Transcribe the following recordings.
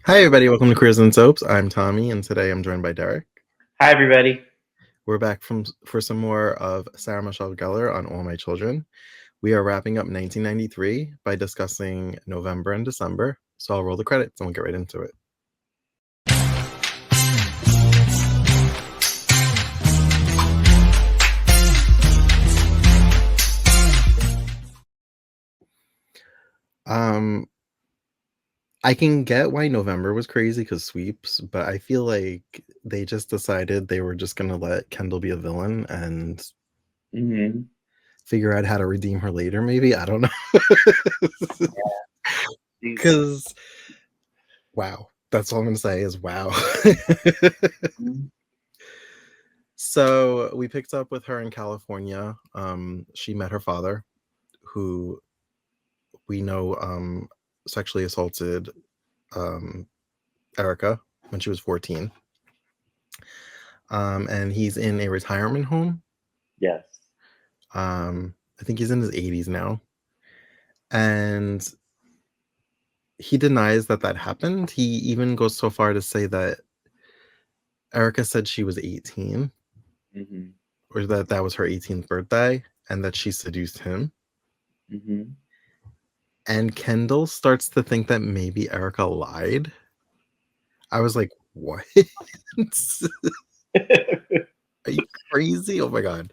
Hi, everybody. Welcome to Queers and Soaps. I'm Tommy, and today I'm joined by Derek. Hi, everybody. We're back for some more of Sarah Michelle Gellar on All My Children. We are wrapping up 1993 by discussing November and December. So I'll roll the credits and we'll get right into it. I can get why November was crazy because sweeps, but I feel like they just decided they were just going to let Kendall be a villain and figure out how to redeem her later, maybe. I don't know. Because, wow. That's all I'm going to say is wow. So we picked up with her in California. She met her father, who we know sexually assaulted Erica when she was 14. And he's in a retirement home. Yes. I think he's in his 80s now. And he denies that happened. He even goes so far to say that Erica said she was 18, or that was her 18th birthday, and that she seduced him. And Kendall starts to think that maybe Erica lied. I was like, what? Are you crazy? Oh my god.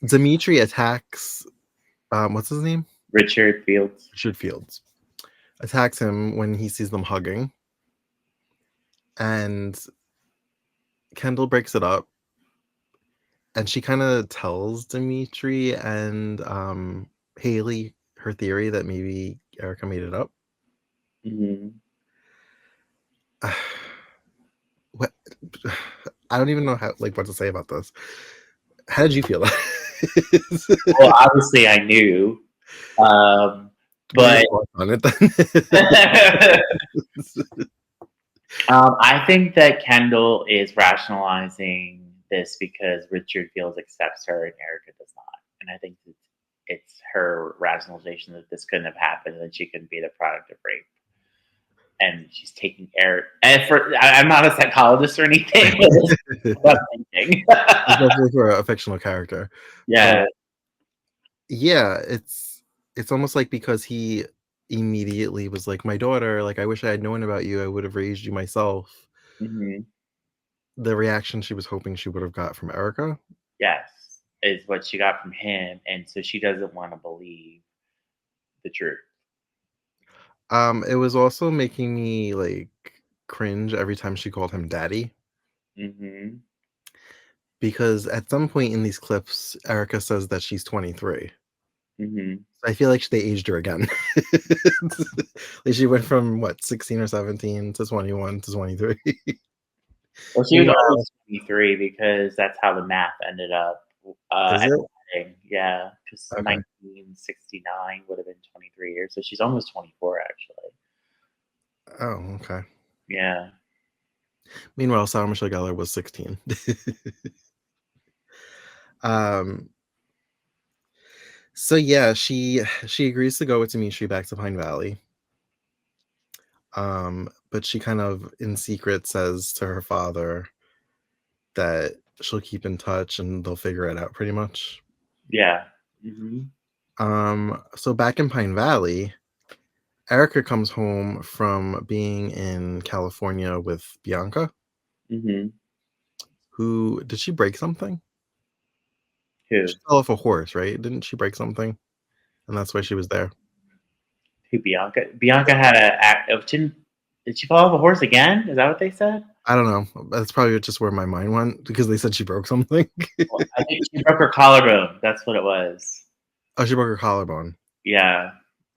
Dimitri attacks what's his name? Richard Fields. Richard Fields. Attacks him when he sees them hugging. And Kendall breaks it up. And she kind of tells Dimitri and Haley her theory that maybe Erica made it up. What? I don't even know what to say about this. How did you feel? Well, obviously I knew, but on it then? I think that Kendall is rationalizing this because Richard Fields accepts her and Erica does not, and I think it's her rationalization that this couldn't have happened and that she couldn't be the product of rape. And she's taking Eric. And I'm not a psychologist or anything. But I'm thinking. Especially for a fictional character. Yeah. Yeah, it's almost like because he immediately was like, my daughter, like, I wish I had known about you. I would have raised you myself. The reaction she was hoping she would have got from Erica. Yes, is what she got from him. And so she doesn't want to believe the truth. It was also making me like cringe every time she called him daddy. Because at some point in these clips, Erica says that she's 23. I feel like they aged her again. Like she went from 16 or 17 to 21 to 23. Well, she was always 23 because that's how the math ended up. Yeah, because 1969 would have been 23 years, so she's almost 24 actually. Oh, okay. Yeah. Meanwhile, Sarah Michelle Gellar was 16. So yeah, she agrees to go with Dimitri back to Pine Valley. But she kind of in secret says to her father that she'll keep in touch and they'll figure it out pretty much. Yeah. So back in Pine Valley, Erica comes home from being in California with Bianca. Who did she break something? Who? She fell off a horse, right? Didn't she break something? And that's why she was there. Who, Bianca? Bianca had did she fall off a horse again? Is that what they said? I don't know. That's probably just where my mind went because they said she broke something. Well, I think she broke her collarbone. That's what it was. Oh, she broke her collarbone. Yeah.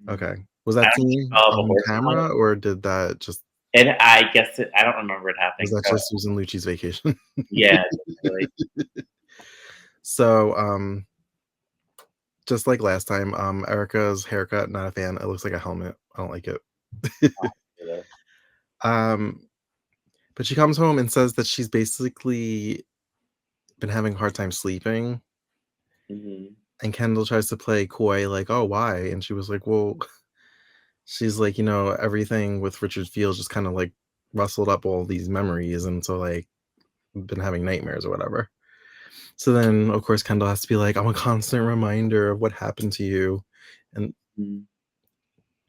Okay. Was that seen on camera or did that just... I guess I don't remember it happening. Was that just Susan Lucci's vacation? Yeah. Really. So, just like last time, Erica's haircut, not a fan. It looks like a helmet. I don't like it. But she comes home and says that she's basically been having a hard time sleeping. And Kendall tries to play coy, like, oh, why? And she was like, well, she's like, everything with Richard Fields just kind of like rustled up all these memories, and so like been having nightmares or whatever. So then, of course, Kendall has to be like, I'm a constant reminder of what happened to you, and Mhm.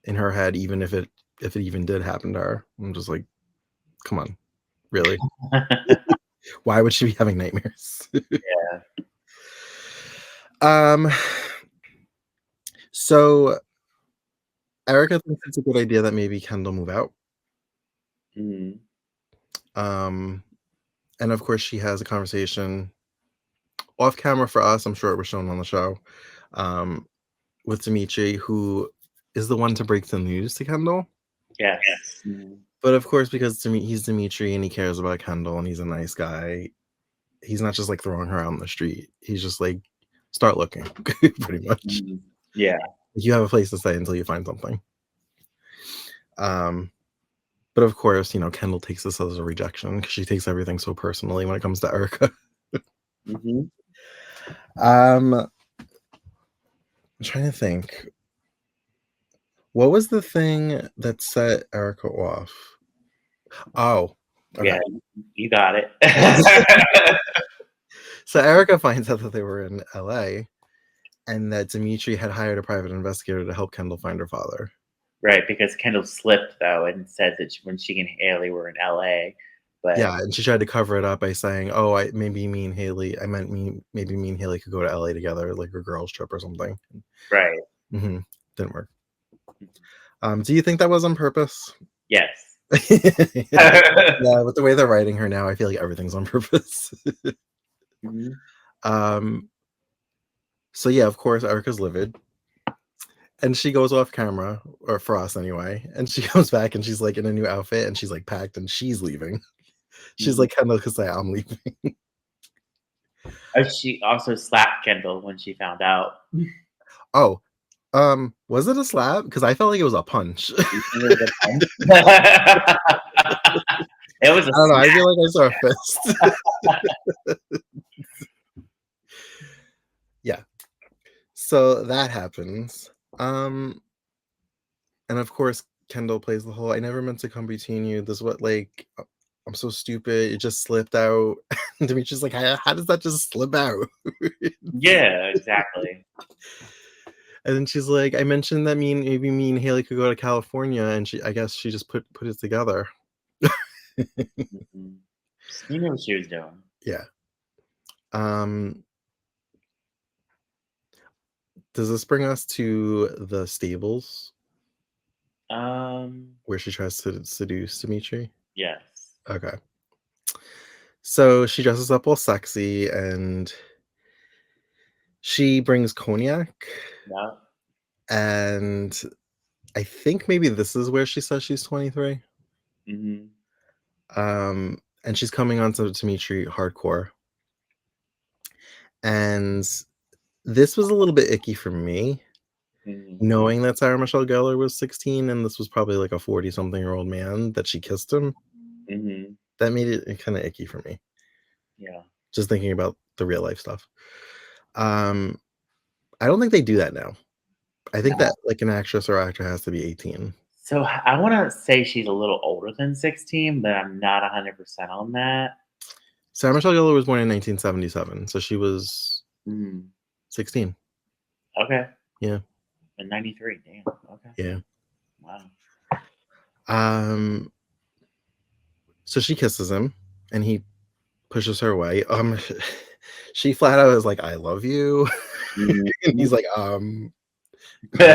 in her head, even if it even did happen to her, I'm just like, come on, really? Why would she be having nightmares? Yeah. um. So Erica thinks it's a good idea that maybe Kendall move out. Mhm. Um, and of course, she has a conversation off camera for us. I'm sure it was shown on the show, um, with Dimitri, who is the one to break the news to Kendall. Yes. Mhm. But of course, because he's Dimitri and he cares about Kendall and he's a nice guy, he's not just like throwing her out on the street. He's just like, start looking, pretty much. Mhm. Yeah. You have a place to stay until you find something. Um, but of course, Kendall takes this as a rejection because she takes everything so personally when it comes to Erica. Mhm. I'm trying to think. What was the thing that set Erica off? Oh, okay. Yeah. You got it. So Erica finds out that they were in LA and that Dimitri had hired a private investigator to help Kendall find her father. Right, because Kendall slipped though and said that when she and Haley were in LA, but Yeah, and she tried to cover it up by saying, "Oh, maybe me and Haley. I meant maybe me and Haley could go to LA together, like a girls' trip or something." right. Mm-hmm. Didn't work. Mhm. Do you think that was on purpose? Yes. Yeah, with the way they're writing her now, I feel like everything's on purpose. Mhm. um, so yeah, of course, Erica's livid, and she goes off camera, or for us anyway, and she comes back and she's like in a new outfit and she's like packed and she's leaving. She's Mhm. like Kendall could say, "I'm leaving." She also slapped Kendall when she found out. Oh, was it a slap? Because I felt like it was a punch. You think it was a punch? It was a I don't know. I smack. feel like I saw a fist. Yeah. So that happens. And of course, Kendall plays the whole "I never meant to come between you. This what like I'm so stupid. It just slipped out." And Demetrius like, how does that just slip out? Yeah, exactly. And then she's like, I mentioned that maybe me and Haley could go to California, and I guess she just put it together. Mhm. She knew what she was doing. Yeah. Um, does this bring us to the stables Um, where she tries to seduce Dimitri? yes. Okay. So she dresses up all sexy and she brings cognac. Yeah. And I think maybe this is where she says she's 23. Mhm. And she's coming on to Dimitri hardcore. And this was a little bit icky for me, Mhm. knowing that Sarah Michelle Gellar was 16 and this was probably like a 40-something-year-old man that she kissed him. Mhm. That made it kind of icky for me, Yeah. just thinking about the real life stuff. Um, I don't think they do that now. I think that like an actress or actor has to be 18. So I want to say she's a little older than 16, but I'm not 100% on that. Sarah Michelle Gellar was born in 1977, so she was Mm. 16. Okay. Yeah, In 93. Damn. Okay. yeah. Wow. Um, so she kisses him, and he pushes her away. She flat out is like, "I love you," and Mhm. he's like, kind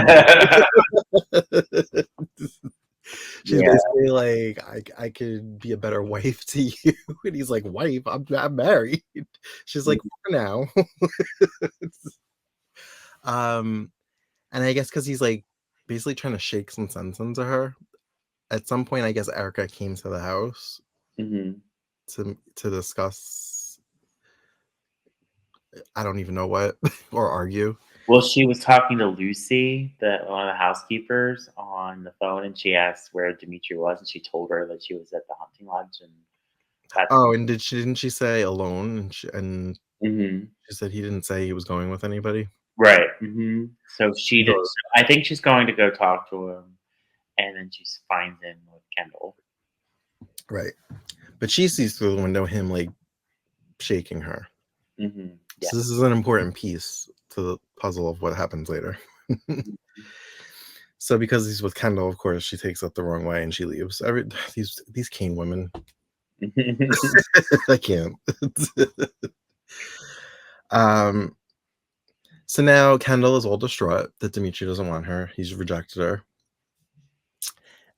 of. She's Yeah. basically like, I could be a better wife to you," and he's like, "Wife? I'm married." She's like, "For now." um, and I guess because he's like basically trying to shake some sense into her. At some point, I guess Erica came to the house Mhm. to discuss. I don't even know what or argue. Well, she was talking to Lucy, the one of the housekeepers, on the phone, and she asked where Dimitri was, and she told her that she was at the hunting lodge, and that's Oh, and didn't she say alone? And Mhm. she said he didn't say he was going with anybody. Right. Mhm. So she did. So So I think she's going to go talk to him, and then she finds him with Kendall. Right. But she sees through the window him like shaking her. Yeah. So this is an important piece to the puzzle of what happens later. So because he's with Kendall, of course, she takes it the wrong way and she leaves. These Kane women, I can't. um. So now Kendall is all distraught that Dimitri doesn't want her. He's rejected her,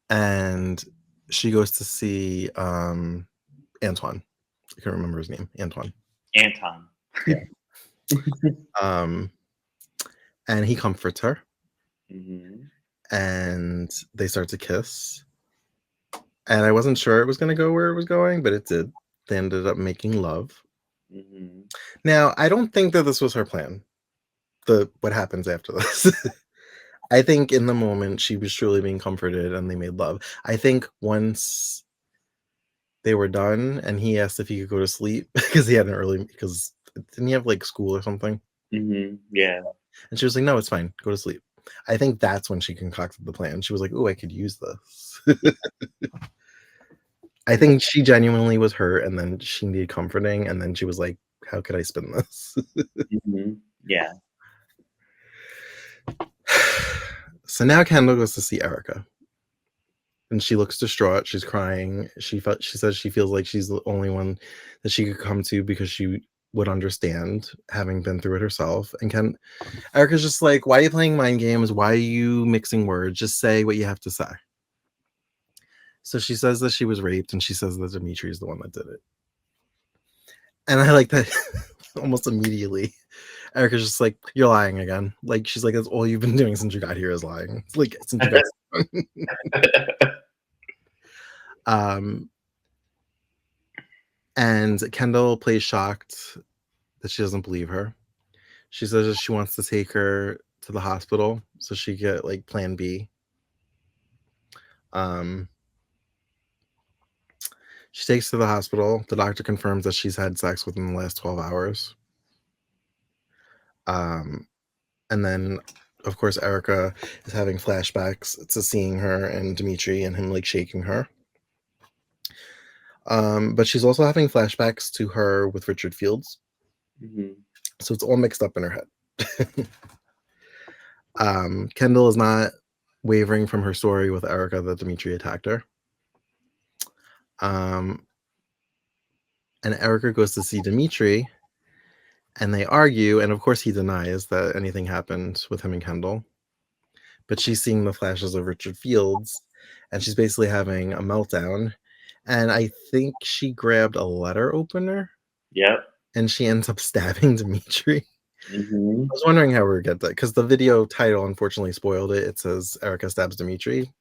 and she goes to see Antoine. I can't remember his name. Antoine. Anton. Yeah. And he comforts her, and they start to kiss. And I wasn't sure it was going to go where it was going, but it did. They ended up making love. Now, I don't think that this was her plan. What happens after this? I think in the moment she was truly being comforted and they made love. I think once they were done and he asked if he could go to sleep because didn't he have like school or something? Yeah. And she was like, no, it's fine. Go to sleep. I think that's when she concocted the plan. She was like, oh, I could use this. I think she genuinely was hurt and then she needed comforting. And then she was like, how could I spin this? Yeah. So now Kendall goes to see Erica. And she looks distraught. She's crying. She says she feels like she's the only one that she could come to because she would understand, having been through it herself. And Erica's just like, why are you playing mind games? Why are you mixing words? Just say what you have to say. So she says that she was raped, and she says that Dimitri is the one that did it. And I like that almost immediately. Erica's just like, you're lying again. Like, she's like, that's all you've been doing since you got here is lying. Like, since you got and Kendall plays shocked that she doesn't believe her. She says that she wants to take her to the hospital so she get like plan B. She takes her to the hospital. The doctor confirms that she's had sex within the last 12 hours. And then, of course, Erica is having flashbacks to seeing her and Dimitri and him like shaking her. But she's also having flashbacks to her with Richard Fields. So it's all mixed up in her head. Kendall is not wavering from her story with Erica that Dimitri attacked her. And Erica goes to see Dimitri and they argue. And of course, he denies that anything happened with him and Kendall. But she's seeing the flashes of Richard Fields and she's basically having a meltdown. And I think she grabbed a letter opener. Yep. And she ends up stabbing Dimitri. I Mm-hmm. was wondering how we would get that because the video title unfortunately spoiled it. It says Erica stabs Dimitri.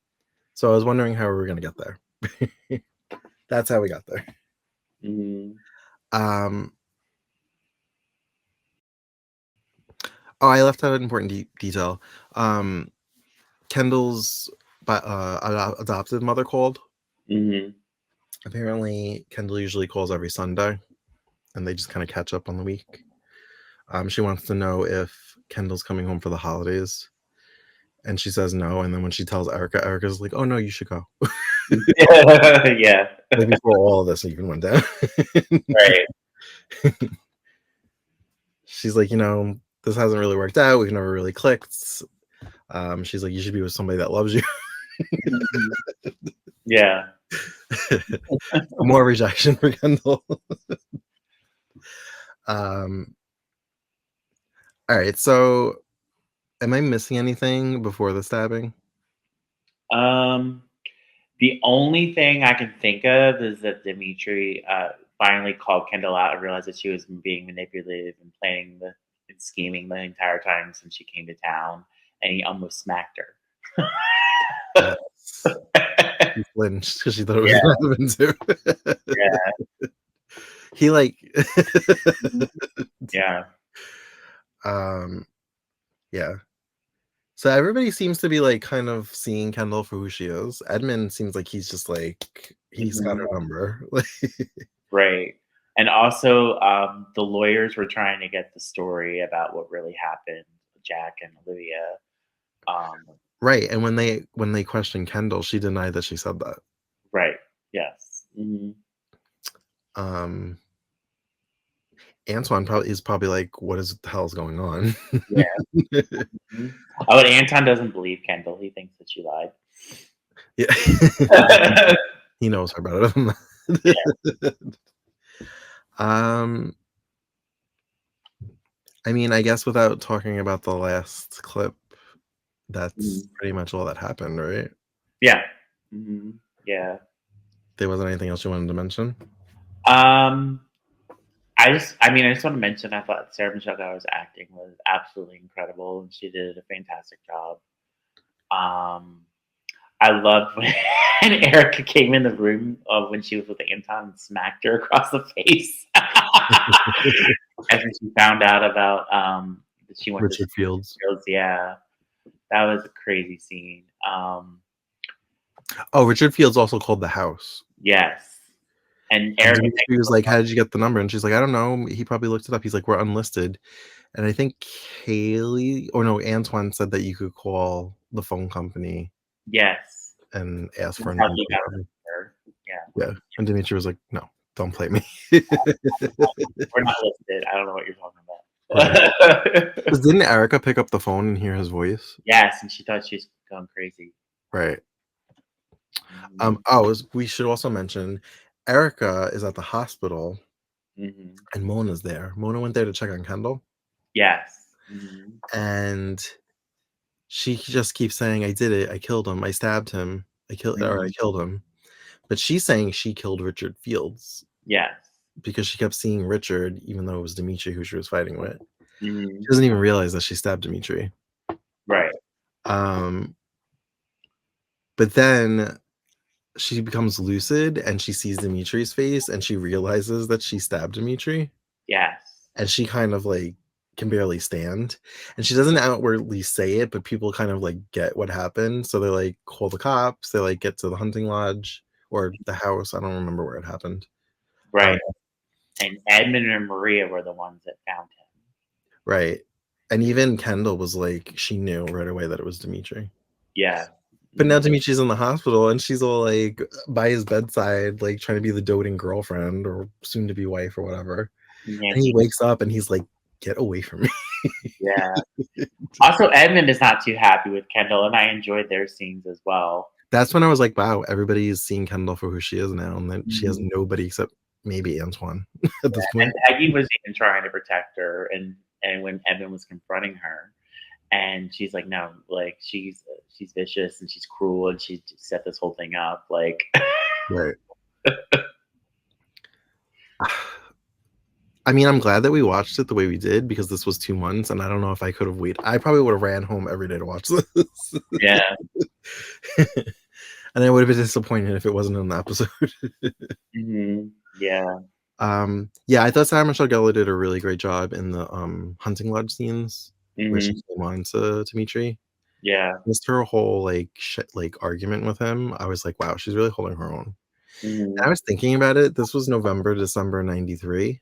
So I was wondering how we were going to get there. That's how we got there. Mm-hmm. Oh, I left out an important detail. Kendall's adopted mother called. Mm-hmm. Apparently, Kendall usually calls every Sunday, and they just kind of catch up on the week. She wants to know if Kendall's coming home for the holidays, and she says no. And then when she tells Erica, Erica's like, "Oh no, you should go." Yeah. Like before all of this even went down. Right. She's like, this hasn't really worked out. We've never really clicked. She's like, you should be with somebody that loves you. Yeah. More rejection for Kendall. All right, so am I missing anything before the stabbing? The only thing I can think of is that Dimitri finally called Kendall out and realized that she was being manipulative and planning and scheming the entire time since she came to town, and he almost smacked her. Yes. She flinched because she thought it was going to happen too. Yeah. He like Yeah. Yeah. So everybody seems to be like kind of seeing Kendall for who she is. Edmund seems like he's just like he's got her number. Right. And also, the lawyers were trying to get the story about what really happened, Jack and Olivia. Right, and when they questioned Kendall, she denied that she said that. Right. Yes. Um, Antoine is probably like, "What is the hell's going on?" Yeah. Mhm. Oh, and Anton doesn't believe Kendall. He thinks that she lied. Yeah. He knows her better than Yeah. that. Um, I mean, I guess without talking about the last clip, that's Mhm. pretty much all that happened, right? Yeah. Yeah. There wasn't anything else you wanted to mention? Um, I just want to mention, I thought Sarah Michelle Gellar's acting was absolutely incredible, and she did a fantastic job. Um, I loved when Erica came in the room when she was with Anton and smacked her across the face. And then she found out about that she went to Richard school. Fields. Yeah, that was a crazy scene. Oh, Richard Fields also called the house. Yes, and And Erica takes Dimitri was the like, "How did you get the number?" And she's like, "I don't know. He probably looked it up." He's like, "We're unlisted." And I think Kaylee or no, Antoine said that you could call the phone company yes. and ask for That's an how he got info. her. Yeah, Yeah, and Dimitri was like, "No, don't play me." we're not listed. I don't know what you're talking Right. about. 'Cause didn't Erica pick up the phone and hear his voice? Yes, and she thought she was going crazy. Right. Mhm, We should also mention Erica is at the hospital mhm. and Mona's there. Mona went there to check on Kendall, Yes. and she just keeps saying, "I did it. I killed him. I stabbed him. I Mhm. killed him." But she's saying she killed Richard Fields Yes. because she kept seeing Richard, even though it was Dimitri who she was fighting with. She Mhm. doesn't even realize that she stabbed Dimitri. Right. Um, but then she becomes lucid and she sees Dimitri's face and she realizes that she stabbed Dimitri. Yes. And she kind of like can barely stand. And she doesn't outwardly say it, but people kind of like get what happened. So they like call the cops, they like get to the hunting lodge or the house. I don't remember where it happened. Um, Right. And Edmund and Maria were the ones that found him. right. And even Kendall was like, she knew right away that it was Dimitri. Yeah. But now Mhm. Dimitri's in the hospital and she's all like by his bedside, like trying to be the doting girlfriend or soon to be wife or whatever. Yeah, And he wakes up and he's like, get away from me. yeah. Also, Edmund is not too happy with Kendall, and I enjoyed their scenes as well. That's when I was like, wow, everybody's seeing Kendall for who she is now, and then she has Mhm. nobody except maybe Antoine at this And point. Peggy was even trying to protect her, and when Edmund was confronting her, and she's like, "No, like she's vicious and she's cruel, and she set this whole thing up." Like, Right. I mean, I'm glad that we watched it the way we did because this was 2 months, and I don't know if I could have waited. I probably would have ran home every day to watch this. yeah, And I would have been disappointed if it wasn't in the episode. yeah, Yeah, I thought Sarah Michelle Gellar did a really great job in the, hunting lodge scenes where she hmm came on to Dimitri. yeah, Just her whole, like, argument with him, I was like, "Wow, she's really holding her own." And I hmm was thinking about it, this was November, December '93,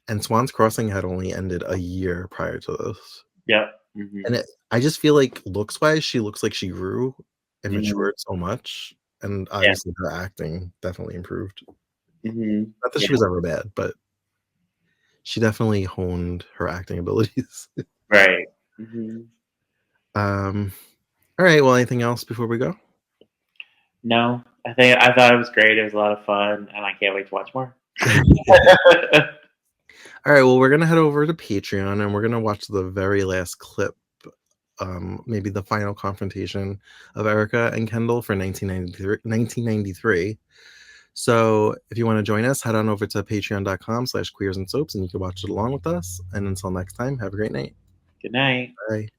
and Swan's Crossing had only ended a year prior to this. yep, And I just feel like looks-wise, she looks like she grew and hmm matured so much, and yeah, obviously her acting definitely improved. Not that yeah, she was ever bad, but she definitely honed her acting abilities. right. hmm Um, alright, well, anything else before we go? No, I thought it was great. It was a lot of fun, and I can't wait to watch more. Alright, well, we're gonna head over to Patreon, and we're gonna watch the very last clip, maybe the final confrontation of Erica and Kendall for 1993. So if you wanna join us, head on over to patreon.com/queers and soaps, and you can watch it along with us, and until next time, have a great night. Good night. Bye.